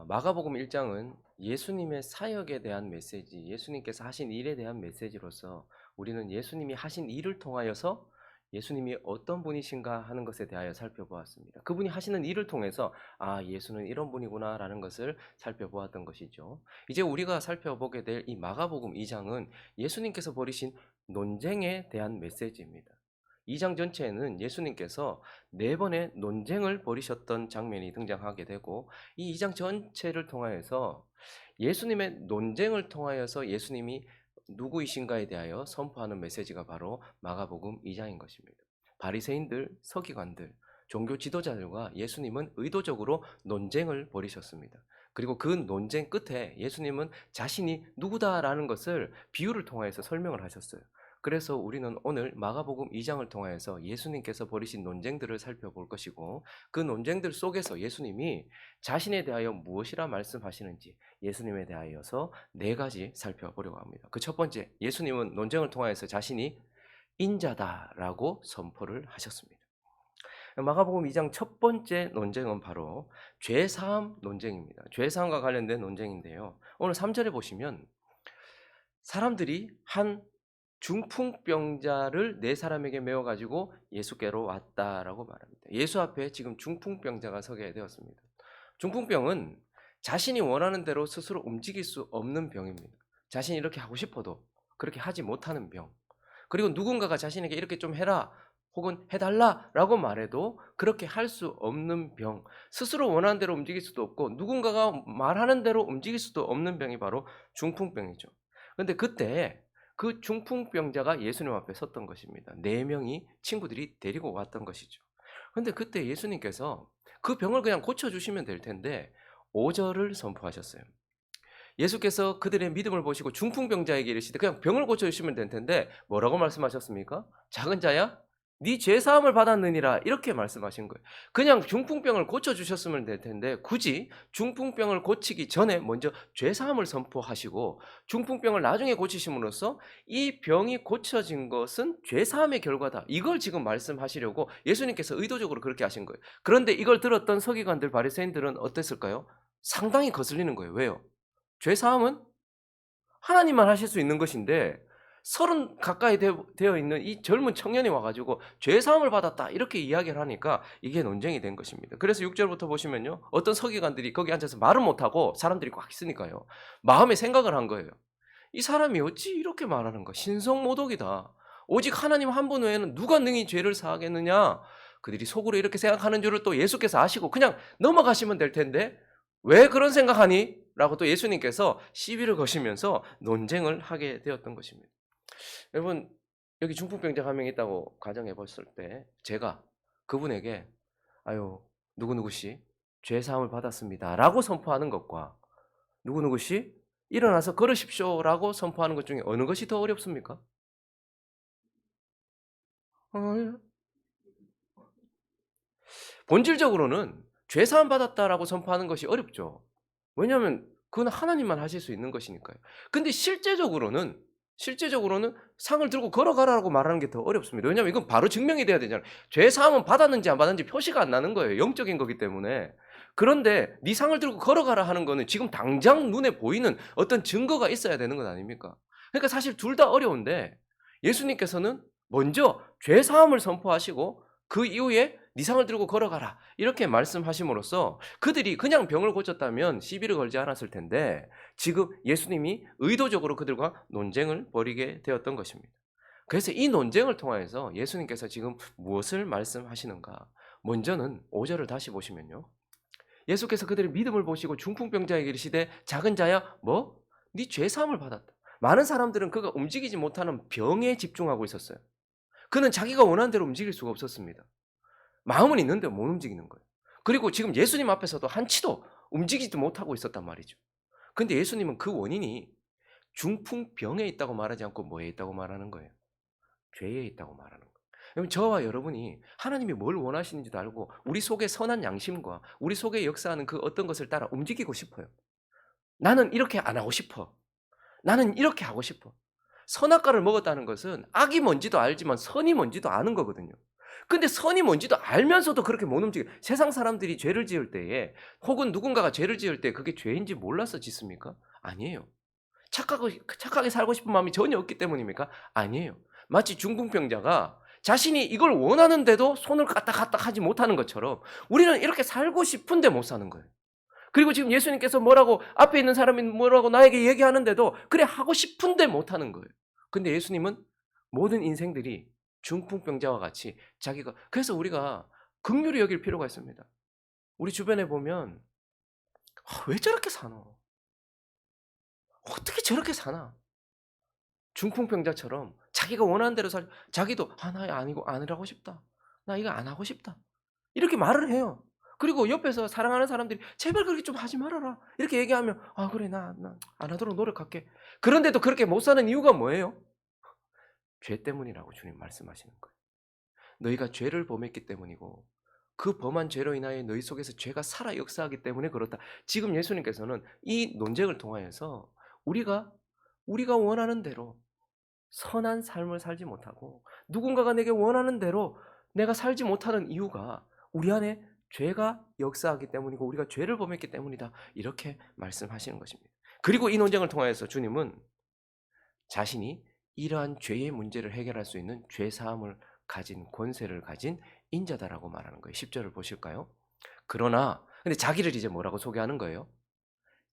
마가복음 1장은 예수님의 사역에 대한 메시지, 예수님께서 하신 일에 대한 메시지로서 우리는 예수님이 하신 일을 통하여서 예수님이 어떤 분이신가 하는 것에 대하여 살펴보았습니다. 그분이 하시는 일을 통해서 예수는 이런 분이구나라는 것을 살펴보았던 것이죠. 이제 우리가 살펴보게 될 이 마가복음 2장은 예수님께서 벌이신 논쟁에 대한 메시지입니다. 2장 전체에는 예수님께서 4번의 논쟁을 벌이셨던 장면이 등장하게 되고, 이 2장 전체를 통하여서 예수님의 논쟁을 통하여서 예수님이 누구이신가에 대하여 선포하는 메시지가 바로 마가복음 2장인 것입니다. 바리새인들, 서기관들, 종교 지도자들과 예수님은 의도적으로 논쟁을 벌이셨습니다. 그리고 그 논쟁 끝에 예수님은 자신이 누구다라는 것을 비유를 통해서 설명을 하셨어요. 그래서 우리는 오늘 마가복음 2장을 통하여서 예수님께서 벌이신 논쟁들을 살펴볼 것이고, 그 논쟁들 속에서 예수님이 자신에 대하여 무엇이라 말씀하시는지 예수님에 대하여서 4가지 살펴보려고 합니다. 그 첫 번째, 예수님은 논쟁을 통하여서 자신이 인자다라고 선포를 하셨습니다. 마가복음 2장 첫 번째 논쟁은 바로 죄사함 논쟁입니다. 죄사함과 관련된 논쟁인데요. 오늘 3절에 보시면 사람들이 한 중풍병자를 4사람에게 메워가지고 예수께로 왔다라고 말합니다. 예수 앞에 지금 중풍병자가 서게 되었습니다. 중풍병은 자신이 원하는 대로 스스로 움직일 수 없는 병입니다. 자신이 이렇게 하고 싶어도 그렇게 하지 못하는 병. 그리고 누군가가 자신에게 이렇게 좀 해라 혹은 해달라라고 말해도 그렇게 할 수 없는 병. 스스로 원하는 대로 움직일 수도 없고 누군가가 말하는 대로 움직일 수도 없는 병이 바로 중풍병이죠. 그런데 그때 그 중풍병자가 예수님 앞에 섰던 것입니다. 4명이 친구들이 데리고 왔던 것이죠. 그런데 그때 예수님께서 그 병을 그냥 고쳐주시면 될 텐데 5절을 선포하셨어요. 예수께서 그들의 믿음을 보시고 중풍병자에게 이르시되 그냥 병을 고쳐주시면 될 텐데 뭐라고 말씀하셨습니까? 작은 자야, 네 죄사함을 받았느니라, 이렇게 말씀하신 거예요. 그냥 중풍병을 고쳐주셨으면 될 텐데 굳이 중풍병을 고치기 전에 먼저 죄사함을 선포하시고 중풍병을 나중에 고치심으로써 이 병이 고쳐진 것은 죄사함의 결과다, 이걸 지금 말씀하시려고 예수님께서 의도적으로 그렇게 하신 거예요. 그런데 이걸 들었던 서기관들, 바리새인들은 어땠을까요? 상당히 거슬리는 거예요. 왜요? 죄사함은 하나님만 하실 수 있는 것인데 30 가까이 되어 있는 이 젊은 청년이 와가지고 죄사함을 받았다 이렇게 이야기를 하니까 이게 논쟁이 된 것입니다. 그래서 6절부터 보시면요, 어떤 서기관들이 거기 앉아서 말은 못하고 사람들이 꽉 있으니까요, 마음에 생각을 한 거예요. 이 사람이 어찌 이렇게 말하는가, 신성모독이다. 오직 하나님 한 분 외에는 누가 능히 죄를 사하겠느냐. 그들이 속으로 이렇게 생각하는 줄을 또 예수께서 아시고 그냥 넘어가시면 될 텐데 왜 그런 생각하니? 라고 또 예수님께서 시비를 거시면서 논쟁을 하게 되었던 것입니다. 여러분, 여기 중풍병자 한 명 있다고 가정해 봤을 때 제가 그분에게 아유 누구누구씨 죄사함을 받았습니다 라고 선포하는 것과 누구누구씨 일어나서 걸으십시오 라고 선포하는 것 중에 어느 것이 더 어렵습니까? 어, 본질적으로는 죄사함 받았다라고 선포하는 것이 어렵죠. 왜냐하면 그건 하나님만 하실 수 있는 것이니까요. 근데 실제적으로는 상을 들고 걸어가라고 말하는 게 더 어렵습니다. 왜냐하면 이건 바로 증명이 돼야 되잖아요. 죄 사함은 받았는지 안 받았는지 표시가 안 나는 거예요. 영적인 거기 때문에. 그런데 네 상을 들고 걸어가라 하는 거는 지금 당장 눈에 보이는 어떤 증거가 있어야 되는 것 아닙니까? 그러니까 사실 둘 다 어려운데 예수님께서는 먼저 죄 사함을 선포하시고 그 이후에 네 상을 들고 걸어가라 이렇게 말씀하심으로써 그들이 그냥 병을 고쳤다면 시비를 걸지 않았을 텐데 지금 예수님이 의도적으로 그들과 논쟁을 벌이게 되었던 것입니다. 그래서 이 논쟁을 통해서 예수님께서 지금 무엇을 말씀하시는가? 먼저는 5절을 다시 보시면요, 예수께서 그들의 믿음을 보시고 중풍병자에게 이르시되 작은 자야 뭐? 네 죄사함을 받았다. 많은 사람들은 그가 움직이지 못하는 병에 집중하고 있었어요. 그는 자기가 원하는 대로 움직일 수가 없었습니다. 마음은 있는데 못 움직이는 거예요. 그리고 지금 예수님 앞에서도 한치도 움직이지도 못하고 있었단 말이죠. 근데 예수님은 그 원인이 중풍병에 있다고 말하지 않고 뭐에 있다고 말하는 거예요? 죄에 있다고 말하는 거예요. 여러분, 저와 여러분이 하나님이 뭘 원하시는지도 알고 우리 속에 선한 양심과 우리 속에 역사하는 그 어떤 것을 따라 움직이고 싶어요. 나는 이렇게 안 하고 싶어. 나는 이렇게 하고 싶어. 선악과를 먹었다는 것은 악이 뭔지도 알지만 선이 뭔지도 아는 거거든요. 근데 선이 뭔지도 알면서도 그렇게 못 움직여요. 세상 사람들이 죄를 지을 때에 혹은 누군가가 죄를 지을 때 그게 죄인지 몰라서 짓습니까? 아니에요. 착하게 살고 싶은 마음이 전혀 없기 때문입니까? 아니에요. 마치 중풍병자가 자신이 이걸 원하는데도 손을 까딱까딱 하지 못하는 것처럼 우리는 이렇게 살고 싶은데 못 사는 거예요. 그리고 지금 예수님께서 뭐라고 앞에 있는 사람이 뭐라고 나에게 얘기하는데도 그래 하고 싶은데 못 하는 거예요. 근데 예수님은 모든 인생들이 중풍병자와 같이 자기가 그래서 우리가 긍휼히 여길 필요가 있습니다. 우리 주변에 보면 왜 저렇게 사나? 어떻게 저렇게 사나? 중풍병자처럼 자기가 원하는 대로 자기도 나 아니고 안 하고 싶다. 나 이거 안 하고 싶다. 이렇게 말을 해요. 그리고 옆에서 사랑하는 사람들이 제발 그렇게 좀 하지 말아라. 이렇게 얘기하면 그래 나 안 하도록 노력할게. 그런데도 그렇게 못 사는 이유가 뭐예요? 죄 때문이라고 주님 말씀하시는 거예요. 너희가 죄를 범했기 때문이고 그 범한 죄로 인하여 너희 속에서 죄가 살아 역사하기 때문에 그렇다. 지금 예수님께서는 이 논쟁을 통하여서 우리가 원하는 대로 선한 삶을 살지 못하고 누군가가 내게 원하는 대로 내가 살지 못하는 이유가 우리 안에 죄가 역사하기 때문이고 우리가 죄를 범했기 때문이다. 이렇게 말씀하시는 것입니다. 그리고 이 논쟁을 통하여서 주님은 자신이 이러한 죄의 문제를 해결할 수 있는 죄사함을 가진 권세를 가진 인자다라고 말하는 거예요. 10절을 보실까요? 그러나 근데 자기를 이제 뭐라고 소개하는 거예요?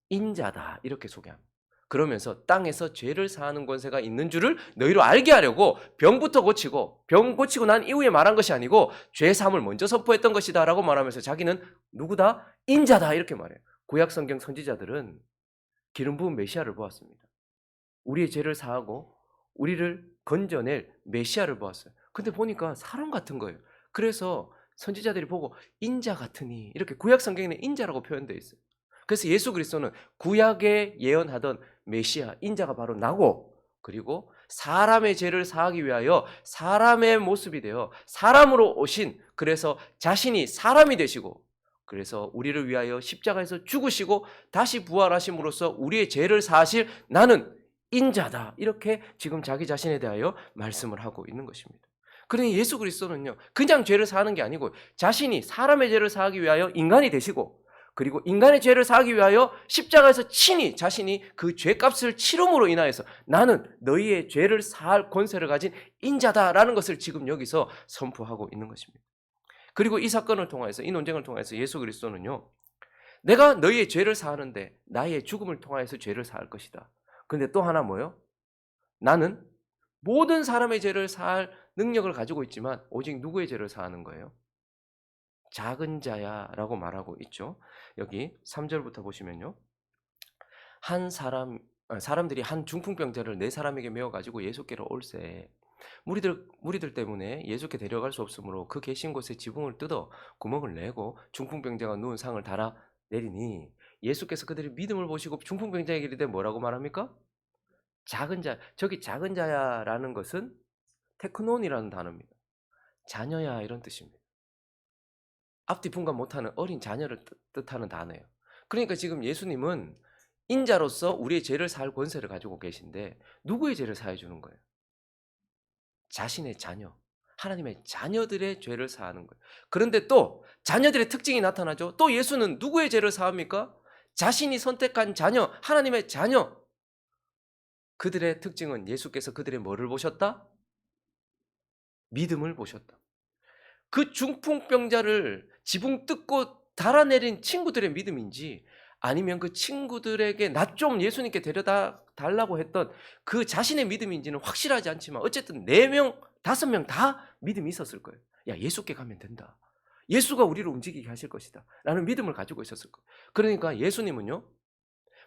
인자다 이렇게 소개합니다. 그러면서 땅에서 죄를 사하는 권세가 있는 줄을 너희로 알게 하려고 병부터 고치고 병 고치고 난 이후에 말한 것이 아니고 죄 사함을 먼저 선포했던 것이다 라고 말하면서 자기는 누구다? 인자다 이렇게 말해요. 구약 성경 선지자들은 기름 부은 메시아를 보았습니다. 우리의 죄를 사하고 우리를 건져낼 메시아를 보았어요. 근데 보니까 사람 같은 거예요. 그래서 선지자들이 보고 인자 같으니 이렇게 구약 성경에는 인자라고 표현되어 있어요. 그래서 예수 그리스도는 구약에 예언하던 메시아 인자가 바로 나고 그리고 사람의 죄를 사하기 위하여 사람의 모습이 되어 사람으로 오신 그래서 자신이 사람이 되시고 그래서 우리를 위하여 십자가에서 죽으시고 다시 부활하심으로써 우리의 죄를 사하실 나는 인자다. 이렇게 지금 자기 자신에 대하여 말씀을 하고 있는 것입니다. 그러니 예수 그리스도는요. 그냥 죄를 사하는 게 아니고 자신이 사람의 죄를 사하기 위하여 인간이 되시고 그리고 인간의 죄를 사하기 위하여 십자가에서 친히 자신이 그 죄값을 치름으로 인하여서 나는 너희의 죄를 사할 권세를 가진 인자다라는 것을 지금 여기서 선포하고 있는 것입니다. 그리고 이 사건을 통해서 이 논쟁을 통해서 예수 그리스도는요. 내가 너희의 죄를 사하는데 나의 죽음을 통하여서 죄를 사할 것이다. 근데 또 하나 뭐요? 나는 모든 사람의 죄를 사할 능력을 가지고 있지만 오직 누구의 죄를 사하는 거예요? 작은 자야라고 말하고 있죠. 여기 3절부터 보시면요. 사람들이 한 중풍병자를 네 사람에게 메어 가지고 예수께로 올세. 무리들 때문에 예수께 데려갈 수 없으므로 그 계신 곳에 지붕을 뜯어 구멍을 내고 중풍병자가 누운 상을 달아 내리니 예수께서 그들의 믿음을 보시고 중풍병자에게 이르되 뭐라고 말합니까? 작은 자. 저기 작은 자야라는 것은 테크논이라는 단어입니다. 자녀야 이런 뜻입니다. 앞뒤 분간 못하는 어린 자녀를 뜻하는 단어예요. 그러니까 지금 예수님은 인자로서 우리의 죄를 사할 권세를 가지고 계신데 누구의 죄를 사해 주는 거예요? 자신의 자녀, 하나님의 자녀들의 죄를 사하는 거예요. 그런데 또 자녀들의 특징이 나타나죠. 또 예수는 누구의 죄를 사합니까? 자신이 선택한 자녀, 하나님의 자녀. 그들의 특징은 예수께서 그들의 뭐를 보셨다? 믿음을 보셨다. 그 중풍병자를 지붕 뜯고 달아내린 친구들의 믿음인지 아니면 그 친구들에게 나 좀 예수님께 데려다 달라고 했던 그 자신의 믿음인지는 확실하지 않지만 어쨌든 4명, 5명 다 믿음이 있었을 거예요. 야, 예수께 가면 된다. 예수가 우리를 움직이게 하실 것이다. 라는 믿음을 가지고 있었을 거예요. 그러니까 예수님은요.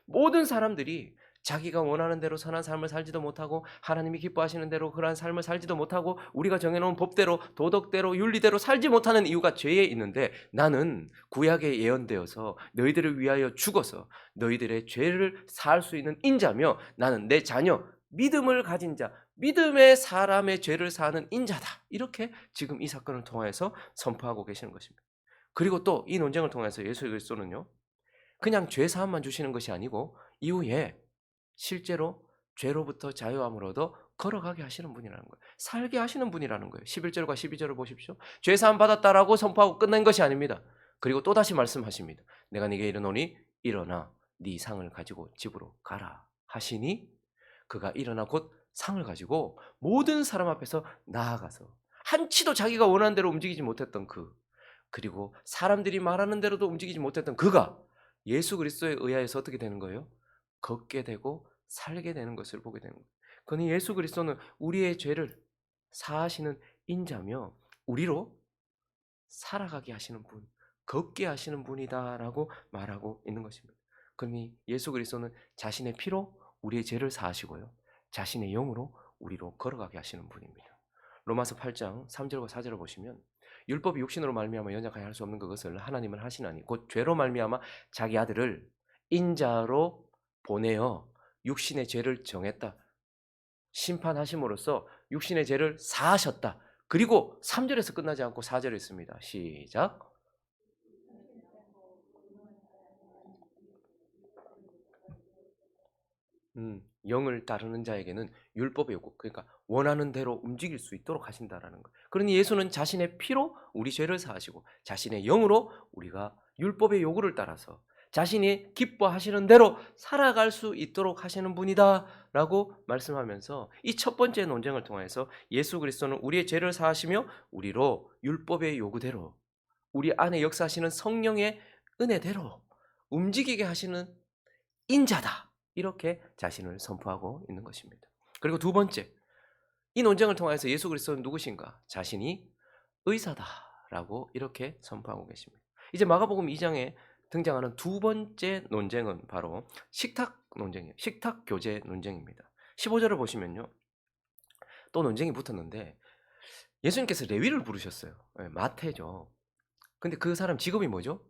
모든 사람들이 자기가 원하는 대로 선한 삶을 살지도 못하고 하나님이 기뻐하시는 대로 그러한 삶을 살지도 못하고 우리가 정해놓은 법대로 도덕대로 윤리대로 살지 못하는 이유가 죄에 있는데 나는 구약에 예언되어서 너희들을 위하여 죽어서 너희들의 죄를 사할 수 있는 인자며 나는 내 자녀 믿음을 가진 자 믿음의 사람의 죄를 사하는 인자다. 이렇게 지금 이 사건을 통해서 선포하고 계시는 것입니다. 그리고 또 이 논쟁을 통해서 예수 그리스도는요. 그냥 죄 사함만 주시는 것이 아니고 이후에 실제로 죄로부터 자유함을 얻어 걸어가게 하시는 분이라는 거예요. 살게 하시는 분이라는 거예요. 11절과 12절을 보십시오. 죄 사함 받았다라고 선포하고 끝낸 것이 아닙니다. 그리고 또다시 말씀하십니다. 내가 네게 이르노니 일어나 네 상을 가지고 집으로 가라 하시니 그가 일어나 곧 상을 가지고 모든 사람 앞에서 나아가서 한치도 자기가 원하는 대로 움직이지 못했던 그리고 사람들이 말하는 대로도 움직이지 못했던 그가 예수 그리스도에 의하여서 어떻게 되는 거예요? 걷게 되고 살게 되는 것을 보게 되는 거예요. 그러니 예수 그리스도는 우리의 죄를 사하시는 인자며 우리로 살아가게 하시는 분, 걷게 하시는 분이다라고 말하고 있는 것입니다. 그러니 예수 그리스도는 자신의 피로 우리의 죄를 사하시고요. 자신의 영으로 우리로 걸어가게 하시는 분입니다. 로마서 8장 3절과 4절을 보시면 율법이 육신으로 말미암아 연약하게 할 수 없는 그것을 하나님은 하시나니 곧 죄로 말미암아 자기 아들을 인자로 보내어 육신의 죄를 정했다. 심판하심으로써 육신의 죄를 사하셨다. 그리고 3절에서 끝나지 않고 4절에 있습니다. 시작. 영을 따르는 자에게는 율법의 요구, 그러니까 원하는 대로 움직일 수 있도록 하신다라는 거예요. 그러니 예수는 자신의 피로 우리 죄를 사하시고 자신의 영으로 우리가 율법의 요구를 따라서 자신이 기뻐하시는 대로 살아갈 수 있도록 하시는 분이다라고 말씀하면서 이 첫 번째 논쟁을 통해서 예수 그리스도는 우리의 죄를 사하시며 우리로 율법의 요구대로 우리 안에 역사하시는 성령의 은혜대로 움직이게 하시는 인자다. 이렇게 자신을 선포하고 있는 것입니다. 그리고 두 번째, 이 논쟁을 통해서 예수 그리스도는 누구신가? 자신이 의사다라고 이렇게 선포하고 계십니다. 이제 마가복음 2장에 등장하는 두 번째 논쟁은 바로 식탁 논쟁이에요. 식탁 교제 논쟁입니다. 15절을 보시면요. 또 논쟁이 붙었는데 예수님께서 레위를 부르셨어요. 마태죠. 근데 그 사람 직업이 뭐죠?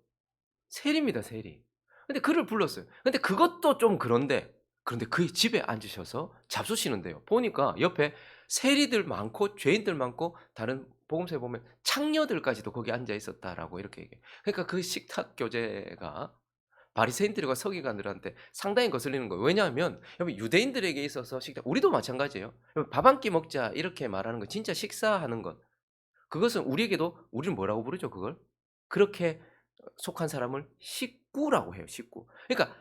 세리입니다, 세리. 근데 그를 불렀어요. 근데 그것도 좀 그런데 그의 집에 앉으셔서 잡수시는데요. 보니까 옆에 세리들 많고 죄인들 많고 다른 복음서에 보면 창녀들까지도 거기 앉아 있었다라고 이렇게 얘기해요. 그러니까 그 식탁 교제가 바리새인들과 서기관들한테 상당히 거슬리는 거예요. 왜냐하면 여러분 유대인들에게 있어서 식탁, 우리도 마찬가지예요. 밥 한 끼 먹자 이렇게 말하는 거, 진짜 식사하는 것, 그것은 우리에게도 우리는 뭐라고 부르죠? 그걸 그렇게 속한 사람을 식구라고 해요. 식구. 그러니까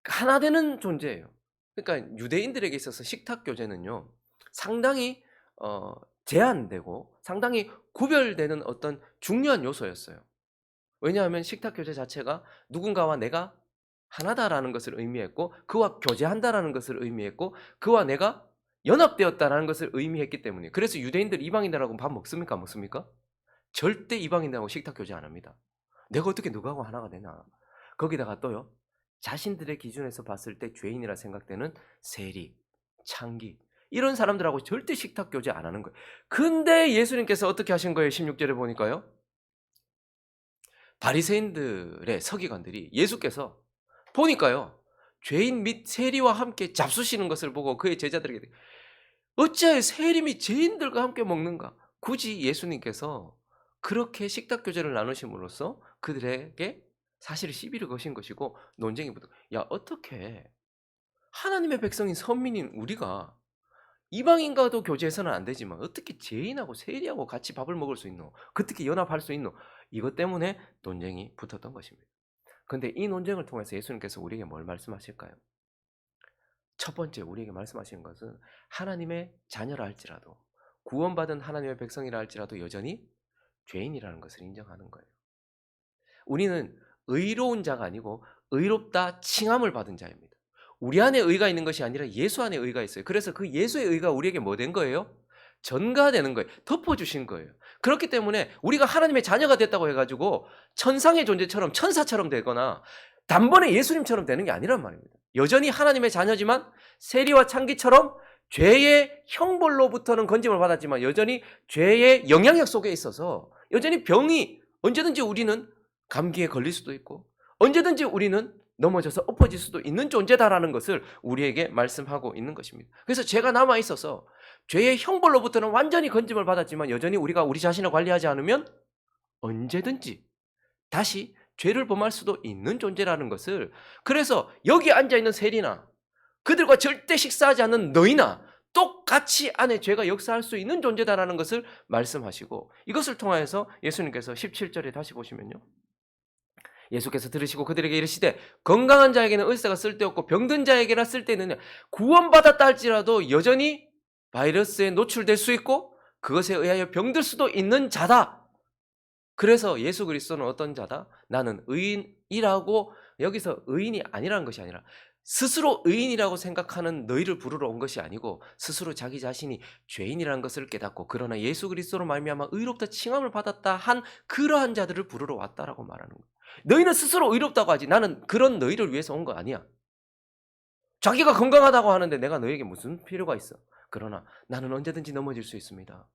하나 되는 존재예요. 그러니까 유대인들에게 있어서 식탁 교제는요. 상당히 제한되고 상당히 구별되는 어떤 중요한 요소였어요. 왜냐하면 식탁 교제 자체가 누군가와 내가 하나다라는 것을 의미했고 그와 교제한다라는 것을 의미했고 그와 내가 연합되었다라는 것을 의미했기 때문에 그래서 유대인들 이방인들하고 밥 먹습니까? 안 먹습니까? 절대 이방인들하고 식탁 교제 안 합니다. 내가 어떻게 누구하고 하나가 되나. 거기다가 또요. 자신들의 기준에서 봤을 때 죄인이라 생각되는 세리, 창기 이런 사람들하고 절대 식탁 교제 안 하는 거예요. 근데 예수님께서 어떻게 하신 거예요? 16절에 보니까요. 바리새인들의 서기관들이 예수께서 보니까요. 죄인 및 세리와 함께 잡수시는 것을 보고 그의 제자들에게 어찌하여 세리 및 죄인들과 함께 먹는가? 굳이 예수님께서 그렇게 식탁 교제를 나누심으로써 그들에게 사실 시비를 거신 것이고 논쟁이 붙어. 야, 어떻게 하나님의 백성인 선민인 우리가 이방인과도 교제해서는 안 되지만 어떻게 죄인하고 세리하고 같이 밥을 먹을 수 있노? 어떻게 연합할 수 있노? 이것 때문에 논쟁이 붙었던 것입니다. 그런데 이 논쟁을 통해서 예수님께서 우리에게 뭘 말씀하실까요? 첫 번째 우리에게 말씀하시는 것은 하나님의 자녀라 할지라도 구원받은 하나님의 백성이라 할지라도 여전히 죄인이라는 것을 인정하는 거예요. 우리는 의로운 자가 아니고 의롭다 칭함을 받은 자입니다. 우리 안에 의가 있는 것이 아니라 예수 안에 의가 있어요. 그래서 그 예수의 의가 우리에게 뭐 된 거예요? 전가되는 거예요. 덮어주신 거예요. 그렇기 때문에 우리가 하나님의 자녀가 됐다고 해가지고 천상의 존재처럼 천사처럼 되거나 단번에 예수님처럼 되는 게 아니란 말입니다. 여전히 하나님의 자녀지만 세리와 창기처럼 죄의 형벌로부터는 건짐을 받았지만 여전히 죄의 영향력 속에 있어서 여전히 병이 언제든지 우리는 감기에 걸릴 수도 있고 언제든지 우리는 넘어져서 엎어질 수도 있는 존재다라는 것을 우리에게 말씀하고 있는 것입니다. 그래서 죄가 남아있어서 죄의 형벌로부터는 완전히 건짐을 받았지만 여전히 우리가 우리 자신을 관리하지 않으면 언제든지 다시 죄를 범할 수도 있는 존재라는 것을, 그래서 여기 앉아있는 세리나 그들과 절대 식사하지 않는 너희나 똑같이 안에 죄가 역사할 수 있는 존재다라는 것을 말씀하시고, 이것을 통하여서 예수님께서 17절에 다시 보시면요, 예수께서 들으시고 그들에게 이르시되 건강한 자에게는 의사가 쓸데없고 병든 자에게나 쓸데있느냐. 구원받았다 할지라도 여전히 바이러스에 노출될 수 있고 그것에 의하여 병들 수도 있는 자다. 그래서 예수 그리스도는 어떤 자다? 나는 의인이라고, 여기서 의인이 아니라는 것이 아니라 스스로 의인이라고 생각하는 너희를 부르러 온 것이 아니고 스스로 자기 자신이 죄인이라는 것을 깨닫고 그러나 예수 그리스도로 말미암아 의롭다 칭함을 받았다 한 그러한 자들을 부르러 왔다라고 말하는 거예요. 너희는 스스로 의롭다고 하지 나는 그런 너희를 위해서 온 거 아니야. 자기가 건강하다고 하는데 내가 너에게 무슨 필요가 있어. 그러나 나는 언제든지 넘어질 수 있습니다.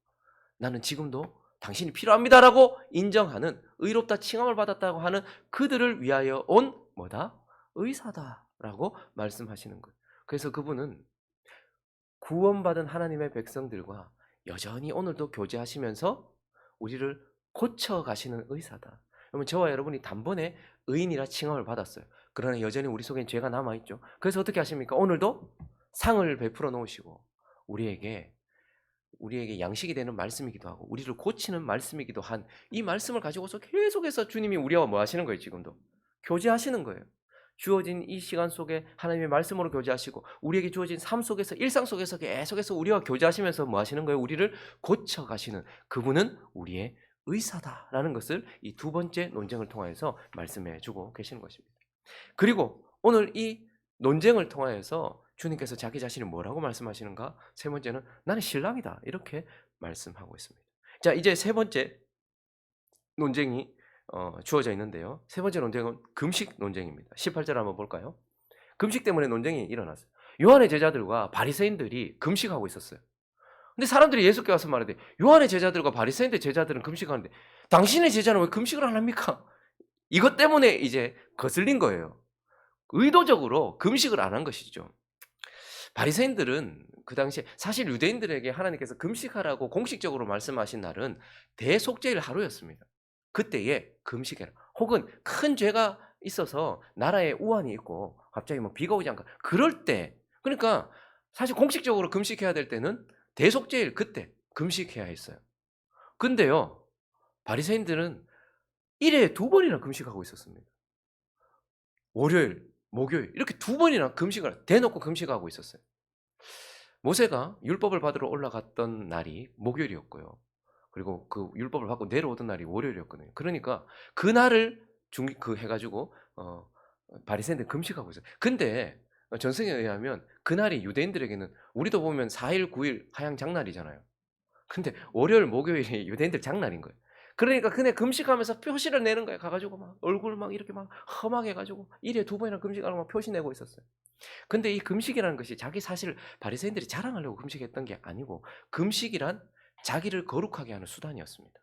나는 지금도 당신이 필요합니다라고 인정하는, 의롭다 칭함을 받았다고 하는 그들을 위하여 온 뭐다? 의사다라고 말씀하시는 거예요. 그래서 그분은 구원받은 하나님의 백성들과 여전히 오늘도 교제하시면서 우리를 고쳐가시는 의사다. 그러면 저와 여러분이 단번에 의인이라 칭함을 받았어요. 그러나 여전히 우리 속엔 죄가 남아있죠. 그래서 어떻게 하십니까? 오늘도 상을 베풀어 놓으시고 우리에게 양식이 되는 말씀이기도 하고 우리를 고치는 말씀이기도 한 이 말씀을 가지고서 계속해서 주님이 우리와 뭐 하시는 거예요? 지금도 교제하시는 거예요. 주어진 이 시간 속에 하나님의 말씀으로 교제하시고 우리에게 주어진 삶 속에서, 일상 속에서 계속해서 우리와 교제하시면서 뭐 하시는 거예요? 우리를 고쳐가시는 그분은 우리의 의사다라는 것을 이 두 번째 논쟁을 통하여서 말씀해 주고 계시는 것입니다. 그리고 오늘 이 논쟁을 통하여서 주님께서 자기 자신이 뭐라고 말씀하시는가? 세 번째는 나는 신랑이다 이렇게 말씀하고 있습니다. 자, 이제 세 번째 논쟁이 주어져 있는데요. 세 번째 논쟁은 금식 논쟁입니다. 18절 한번 볼까요? 금식 때문에 논쟁이 일어났어요. 요한의 제자들과 바리새인들이 금식하고 있었어요. 근데 사람들이 예수께 와서 말하되 요한의 제자들과 바리새인들 제자들은 금식하는데 당신의 제자는 왜 금식을 안 합니까? 이것 때문에 이제 거슬린 거예요. 의도적으로 금식을 안 한 것이죠. 바리새인들은 그 당시에 사실 유대인들에게 하나님께서 금식하라고 공식적으로 말씀하신 날은 대속죄일 하루였습니다. 그때에 금식해라. 혹은 큰 죄가 있어서 나라에 우환이 있고 갑자기 뭐 비가 오지 않고 그럴 때, 그러니까 사실 공식적으로 금식해야 될 때는 대속죄일 그때 금식해야 했어요. 근데요, 바리새인들은 1회에 2번이나 금식하고 있었습니다. 월요일, 목요일 이렇게 2번이나 금식을 대놓고 금식하고 있었어요. 모세가 율법을 받으러 올라갔던 날이 목요일이었고요. 그리고 그 율법을 받고 내려오던 날이 월요일이었거든요. 그러니까 그날을 해가지고 바리새인들 금식하고 있어요. 근데 전승에 의하면 그날이 유대인들에게는 우리도 보면 4일, 9일 하양 장날이잖아요. 근데 월요일, 목요일이 유대인들 장날인 거예요. 그러니까 그네 금식하면서 표시를 내는 거예요. 가가지고 막 얼굴 막 이렇게 막 험하게 해가지고 1회 2번이나 금식하고 막 표시 내고 있었어요. 근데 이 금식이라는 것이 자기 사실 바리새인들이 자랑하려고 금식했던 게 아니고 금식이란 자기를 거룩하게 하는 수단이었습니다.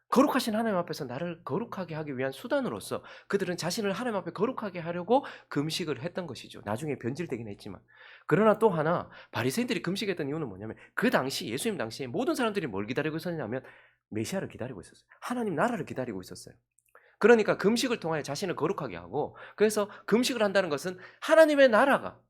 거룩하신 하나님 앞에서 나를 거룩하게 하기 위한 수단으로서 그들은 자신을 하나님 앞에 거룩하게 하려고 금식을 했던 것이죠. 나중에 변질되긴 했지만. 그러나 또 하나 바리새인들이 금식했던 이유는 뭐냐면 그 당시 예수님 당시에 모든 사람들이 뭘 기다리고 있었냐면 메시아를 기다리고 있었어요. 하나님 나라를 기다리고 있었어요. 그러니까 금식을 통하여 자신을 거룩하게 하고, 그래서 금식을 한다는 것은 하나님의 나라가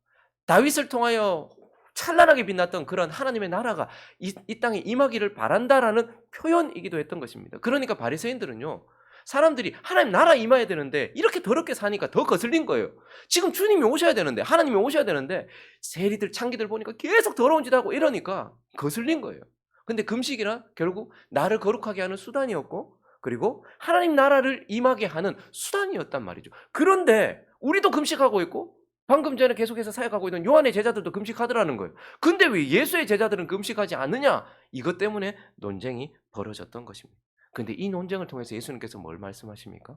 다윗을 통하여 찬란하게 빛났던 그런 하나님의 나라가 이 땅에 임하기를 바란다라는 표현이기도 했던 것입니다. 그러니까 바리새인들은요, 사람들이 하나님 나라 임해야 되는데 이렇게 더럽게 사니까 더 거슬린 거예요. 지금 주님이 오셔야 되는데, 하나님이 오셔야 되는데 세리들 창기들 보니까 계속 더러운 짓 하고 이러니까 거슬린 거예요. 근데 금식이란 결국 나를 거룩하게 하는 수단이었고, 그리고 하나님 나라를 임하게 하는 수단이었단 말이죠. 그런데 우리도 금식하고 있고 방금 전에 계속해서 사역하고 있는 요한의 제자들도 금식하더라는 거예요. 근데 왜 예수의 제자들은 금식하지 않느냐? 이것 때문에 논쟁이 벌어졌던 것입니다. 근데 이 논쟁을 통해서 예수님께서 뭘 말씀하십니까?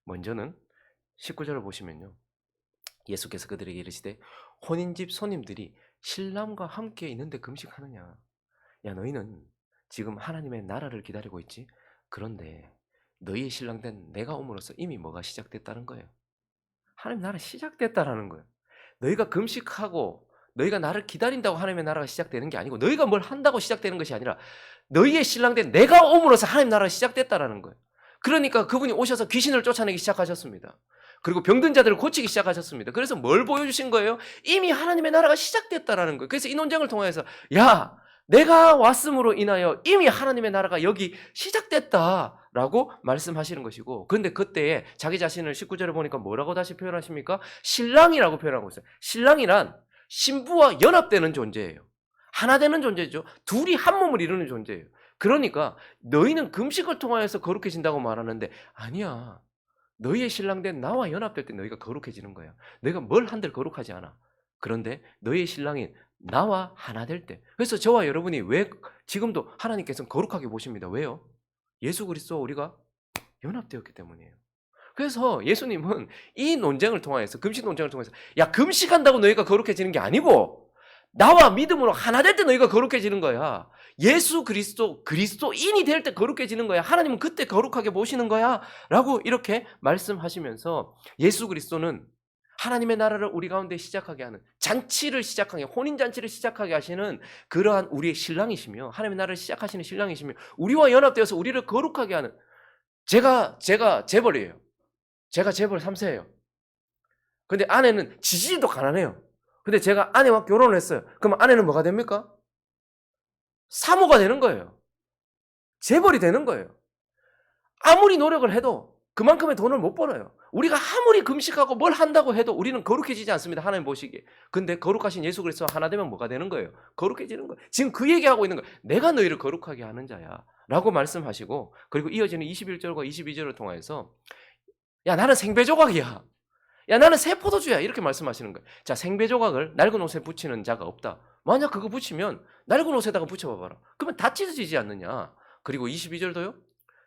먼저는 19절을 보시면요, 예수께서 그들에게 이르시되 혼인집 손님들이 신랑과 함께 있는데 금식하느냐? 야, 너희는 지금 하나님의 나라를 기다리고 있지? 그런데 너희의 신랑된 내가 옴으로써 이미 뭐가 시작됐다는 거예요. 하나님 나라 시작됐다라는 거예요. 너희가 금식하고 너희가 나를 기다린다고 하나님의 나라가 시작되는 게 아니고, 너희가 뭘 한다고 시작되는 것이 아니라 너희의 신랑된 내가 옴으로써 하나님 나라가 시작됐다라는 거예요. 그러니까 그분이 오셔서 귀신을 쫓아내기 시작하셨습니다. 그리고 병든 자들을 고치기 시작하셨습니다. 그래서 뭘 보여주신 거예요? 이미 하나님의 나라가 시작됐다라는 거예요. 그래서 이 논쟁을 통해서 야, 내가 왔음으로 인하여 이미 하나님의 나라가 여기 시작됐다라고 말씀하시는 것이고, 그런데 그때에 자기 자신을 19절에 보니까 뭐라고 다시 표현하십니까? 신랑이라고 표현하고 있어요. 신랑이란 신부와 연합되는 존재예요. 하나 되는 존재죠. 둘이 한 몸을 이루는 존재예요. 그러니까 너희는 금식을 통하여서 거룩해진다고 말하는데 아니야. 너희의 신랑된 나와 연합될 때 너희가 거룩해지는 거야. 너희가 뭘 한들 거룩하지 않아. 그런데 너희의 신랑인 나와 하나 될 때. 그래서 저와 여러분이 왜 지금도 하나님께서는 거룩하게 보십니다. 왜요? 예수 그리스도와 우리가 연합되었기 때문이에요. 그래서 예수님은 이 논쟁을 통해서, 금식 논쟁을 통해서 야, 금식한다고 너희가 거룩해지는 게 아니고 나와 믿음으로 하나 될 때 너희가 거룩해지는 거야. 예수 그리스도, 그리스도인이 될 때 거룩해지는 거야. 하나님은 그때 거룩하게 보시는 거야. 라고 이렇게 말씀하시면서 예수 그리스도는 하나님의 나라를 우리 가운데 시작하게 하는, 잔치를 시작하게, 혼인잔치를 시작하게 하시는 그러한 우리의 신랑이시며, 하나님의 나라를 시작하시는 신랑이시며, 우리와 연합되어서 우리를 거룩하게 하는, 제가 재벌이에요. 제가 재벌 3세예요. 근데 아내는 지지도 가난해요. 근데 제가 아내와 결혼을 했어요. 그럼 아내는 뭐가 됩니까? 사모가 되는 거예요. 재벌이 되는 거예요. 아무리 노력을 해도 그만큼의 돈을 못 벌어요. 우리가 아무리 금식하고 뭘 한다고 해도 우리는 거룩해지지 않습니다. 하나님 보시기에. 근데 거룩하신 예수 그리스도와 하나 되면 뭐가 되는 거예요? 거룩해지는 거예요. 지금 그 얘기하고 있는 거예요. 내가 너희를 거룩하게 하는 자야 라고 말씀하시고, 그리고 이어지는 21절과 22절을 통해서 야, 나는 생배조각이야. 야, 나는 새 포도주야. 이렇게 말씀하시는 거예요. 자, 생배조각을 낡은 옷에 붙이는 자가 없다. 만약 그거 붙이면 낡은 옷에다가 붙여봐봐라. 그러면 다 찢어지지 않느냐. 그리고 22절도요.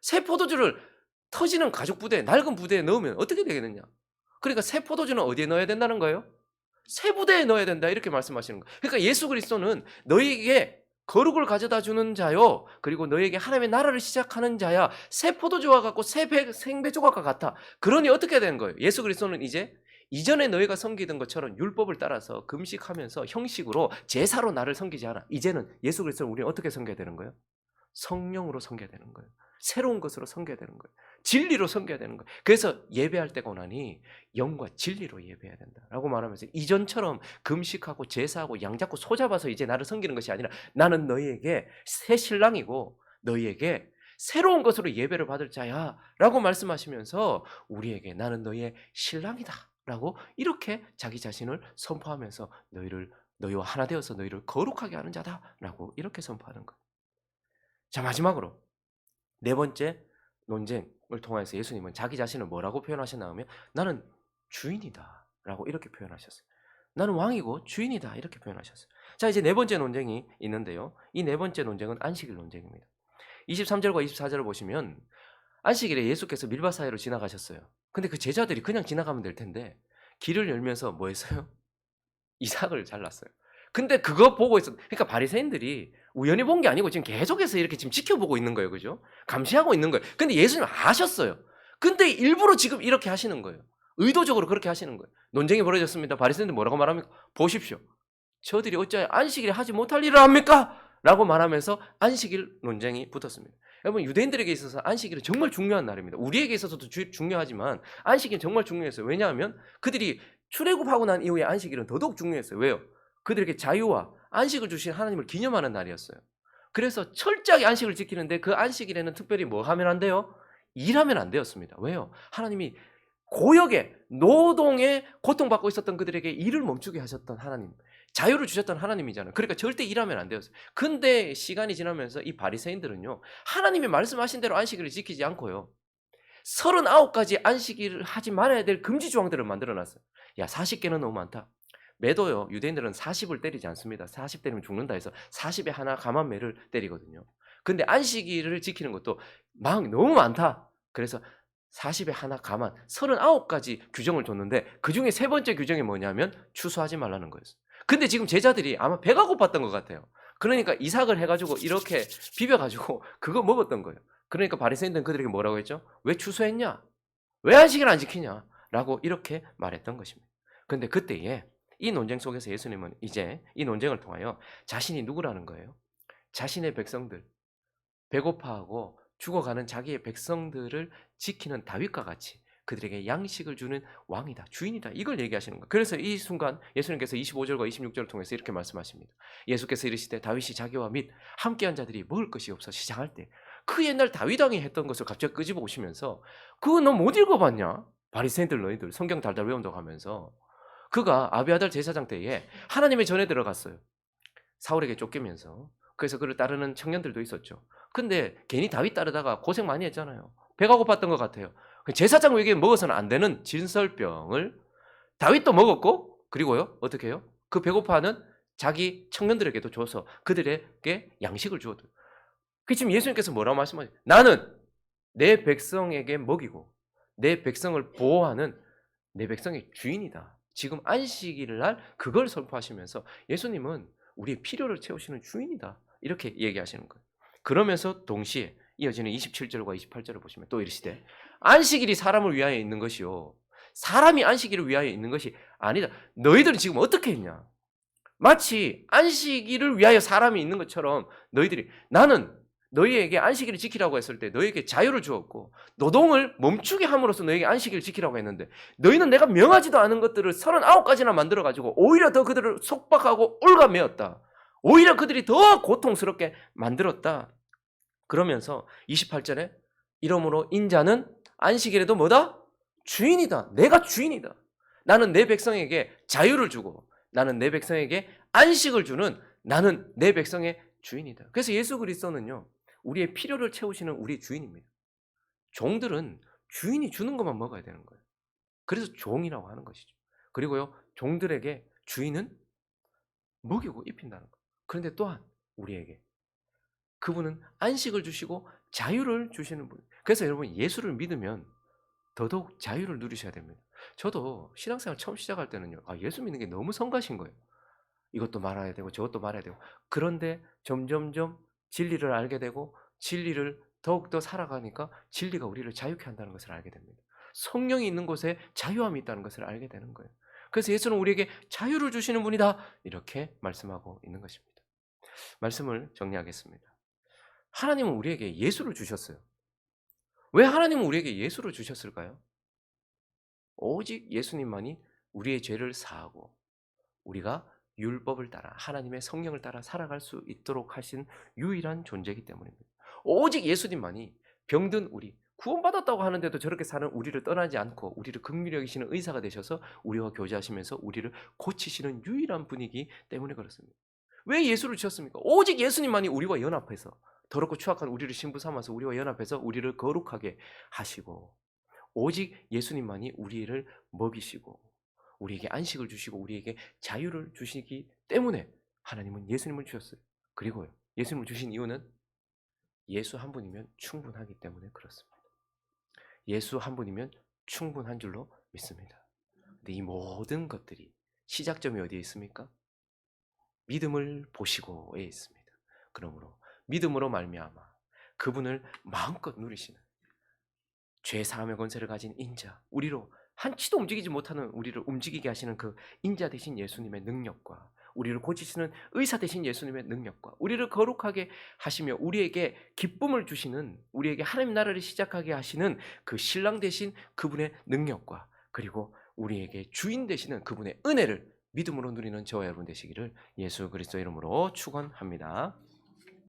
새 포도주를 터지는 가죽 부대, 낡은 부대에 넣으면 어떻게 되겠느냐. 그러니까 새 포도주는 어디에 넣어야 된다는 거예요? 새 부대에 넣어야 된다. 이렇게 말씀하시는 거예요. 그러니까 예수 그리스도는 너희에게 거룩을 가져다 주는 자요. 그리고 너희에게 하나님의 나라를 시작하는 자야. 새 포도주와 같고 생배조각과 같아. 그러니 어떻게 되는 거예요? 예수 그리스도는 이제 이전에 너희가 섬기던 것처럼 율법을 따라서 금식하면서 형식으로 제사로 나를 섬기지 않아. 이제는 예수 그리스도는 우리는 어떻게 섬겨야 되는 거예요? 성령으로 섬겨야 되는 거예요. 새로운 것으로 섬겨야 되는 거예요. 진리로 섬겨야 되는 거예요. 그래서 예배할 때가 오나니 영과 진리로 예배해야 된다라고 말하면서 이전처럼 금식하고 제사하고 양 잡고 소 잡아서 이제 나를 섬기는 것이 아니라 나는 너희에게 새 신랑이고 너희에게 새로운 것으로 예배를 받을 자야 라고 말씀하시면서 우리에게 나는 너희의 신랑이다 라고 이렇게 자기 자신을 선포하면서 너희와 하나 되어서 너희를 거룩하게 하는 자다 라고 이렇게 선포하는 거예요. 자, 마지막으로 네 번째 논쟁을 통해서 예수님은 자기 자신을 뭐라고 표현하셨나 하면 나는 주인이다 라고 이렇게 표현하셨어요. 나는 왕이고 주인이다 이렇게 표현하셨어요. 자, 이제 네 번째 논쟁이 있는데요. 이 네 번째 논쟁은 안식일 논쟁입니다. 23절과 24절을 보시면 안식일에 예수께서 밀밭 사이로 지나가셨어요. 근데 그 제자들이 그냥 지나가면 될 텐데 길을 열면서 뭐 했어요? 이삭을 잘랐어요. 근데 그거 보고 있었, 그러니까 바리새인들이 우연히 본 게 아니고 지금 계속해서 이렇게 지금 지켜보고 있는 거예요. 그죠? 감시하고 있는 거예요. 근데 예수님 아셨어요. 근데 일부러 지금 이렇게 하시는 거예요. 의도적으로 그렇게 하시는 거예요. 논쟁이 벌어졌습니다. 바리새인들 뭐라고 말합니까? 보십시오. 저들이 어찌하여 안식일에 하지 못할 일을 합니까? 라고 말하면서 안식일 논쟁이 붙었습니다. 여러분, 유대인들에게 있어서 안식일은 정말 중요한 날입니다. 우리에게 있어서도 중요하지만 안식일은 정말 중요했어요. 왜냐하면 그들이 출애굽하고 난 이후에 안식일은 더더욱 중요했어요. 왜요? 그들에게 자유와 안식을 주신 하나님을 기념하는 날이었어요. 그래서 철저하게 안식을 지키는데 그 안식일에는 특별히 뭐 하면 안 돼요? 일하면 안 되었습니다. 왜요? 하나님이 고역에 노동에 고통받고 있었던 그들에게 일을 멈추게 하셨던 하나님, 자유를 주셨던 하나님이잖아요. 그러니까 절대 일하면 안 되었어요. 근데 시간이 지나면서 이 바리새인들은요, 하나님이 말씀하신 대로 안식일을 지키지 않고요, 39가지 안식일을 하지 말아야 될 금지 조항들을 만들어놨어요. 야, 40개는 너무 많다. 매도요, 유대인들은 40을 때리지 않습니다. 40 때리면 죽는다 해서 40에 하나 감한 매를 때리거든요. 근데 안식일을 지키는 것도 막 너무 많다. 그래서 40에 하나 감한 39가지 규정을 줬는데 그중에 세 번째 규정이 뭐냐면 추수하지 말라는 거였어요. 근데 지금 제자들이 아마 배가 고팠던 것 같아요. 그러니까 이삭을 해가지고 이렇게 비벼가지고 그거 먹었던 거예요. 그러니까 바리새인들은 그들에게 뭐라고 했죠? 왜 추수했냐? 왜 안식일 안 지키냐? 라고 이렇게 말했던 것입니다. 그런데 그때에 이 논쟁 속에서 예수님은 이제 이 논쟁을 통하여 자신이 누구라는 거예요? 자신의 백성들, 배고파하고 죽어가는 자기의 백성들을 지키는 다윗과 같이 그들에게 양식을 주는 왕이다, 주인이다, 이걸 얘기하시는 거예요. 그래서 이 순간 예수님께서 25절과 26절을 통해서 이렇게 말씀하십니다. 예수께서 이르시되 다윗이 자기와 및 함께한 자들이 먹을 것이 없어 시장할 때 그 옛날 다윗 왕이 했던 것을 갑자기 끄집어 오시면서 그거 너 못 읽어봤냐? 바리새인들 너희들 성경 달달 외운다고 하면서 그가 아비아달 제사장 때에 하나님의 전에 들어갔어요. 사울에게 쫓기면서. 그래서 그를 따르는 청년들도 있었죠. 근데 괜히 다윗 따르다가 고생 많이 했잖아요. 배가 고팠던 것 같아요. 제사장 외에 먹어서는 안 되는 진설병을 다윗도 먹었고, 그리고요 어떻게 해요? 그 배고파하는 자기 청년들에게도 줘서 그들에게 양식을 주어도. 그 지금 예수님께서 뭐라고 말씀하세요? 나는 내 백성에게 먹이고 내 백성을 보호하는 내 백성의 주인이다. 지금 안식일 날 그걸 선포하시면서 예수님은 우리의 필요를 채우시는 주인이다. 이렇게 얘기하시는 거예요. 그러면서 동시에 이어지는 27절과 28절을 보시면 또 이르시되 안식일이 사람을 위하여 있는 것이요 사람이 안식일을 위하여 있는 것이 아니다. 너희들은 지금 어떻게 했냐? 마치 안식일을 위하여 사람이 있는 것처럼 너희들이 나는 너희에게 안식일을 지키라고 했을 때 너희에게 자유를 주었고 노동을 멈추게 함으로써 너희에게 안식일을 지키라고 했는데 너희는 내가 명하지도 않은 것들을 39가지나 만들어가지고 오히려 더 그들을 속박하고 올가매었다. 오히려 그들이 더 고통스럽게 만들었다. 그러면서 28절에 이러므로 인자는 안식일에도 뭐다? 주인이다. 내가 주인이다. 나는 내 백성에게 자유를 주고 나는 내 백성에게 안식을 주는 나는 내 백성의 주인이다. 그래서 예수 그리스도는요 우리의 필요를 채우시는 우리 주인입니다. 종들은 주인이 주는 것만 먹어야 되는 거예요. 그래서 종이라고 하는 것이죠. 그리고요 종들에게 주인은 먹이고 입힌다는 거예요. 그런데 또한 우리에게 그분은 안식을 주시고 자유를 주시는 분. 그래서 여러분 예수를 믿으면 더더욱 자유를 누리셔야 됩니다. 저도 신앙생활 처음 시작할 때는요 예수 믿는 게 너무 성가신 거예요. 이것도 말아야 되고 저것도 말아야 되고. 그런데 점점점 진리를 알게 되고 진리를 더욱더 살아가니까 진리가 우리를 자유케 한다는 것을 알게 됩니다. 성령이 있는 곳에 자유함이 있다는 것을 알게 되는 거예요. 그래서 예수는 우리에게 자유를 주시는 분이다 이렇게 말씀하고 있는 것입니다. 말씀을 정리하겠습니다. 하나님은 우리에게 예수를 주셨어요. 왜 하나님은 우리에게 예수를 주셨을까요? 오직 예수님만이 우리의 죄를 사하고 우리가 율법을 따라 하나님의 성령을 따라 살아갈 수 있도록 하신 유일한 존재이기 때문입니다. 오직 예수님만이 병든 우리, 구원받았다고 하는데도 저렇게 사는 우리를 떠나지 않고 우리를 긍휼히 여기시는 의사가 되셔서 우리와 교제하시면서 우리를 고치시는 유일한 분이기 때문에 그렇습니다. 왜 예수를 주셨습니까? 오직 예수님만이 우리와 연합해서 더럽고 추악한 우리를 신부 삼아서 우리와 연합해서 우리를 거룩하게 하시고 오직 예수님만이 우리를 먹이시고 우리에게 안식을 주시고 우리에게 자유를 주시기 때문에 하나님은 예수님을 주셨어요. 그리고요 예수님을 주신 이유는 예수 한 분이면 충분하기 때문에 그렇습니다. 예수 한 분이면 충분한 줄로 믿습니다. 근데 이 모든 것들이 시작점이 어디에 있습니까? 믿음을 보시고에 있습니다. 그러므로 믿음으로 말미암아 그분을 마음껏 누리시는 죄 사함의 권세를 가진 인자, 우리로 한치도 움직이지 못하는 우리를 움직이게 하시는 그 인자 되신 예수님의 능력과 우리를 고치시는 의사 되신 예수님의 능력과 우리를 거룩하게 하시며 우리에게 기쁨을 주시는 우리에게 하나님 나라를 시작하게 하시는 그 신랑 되신 그분의 능력과 그리고 우리에게 주인 되시는 그분의 은혜를 믿음으로 누리는 저와 여러분 되시기를 예수 그리스도 이름으로 축원합니다.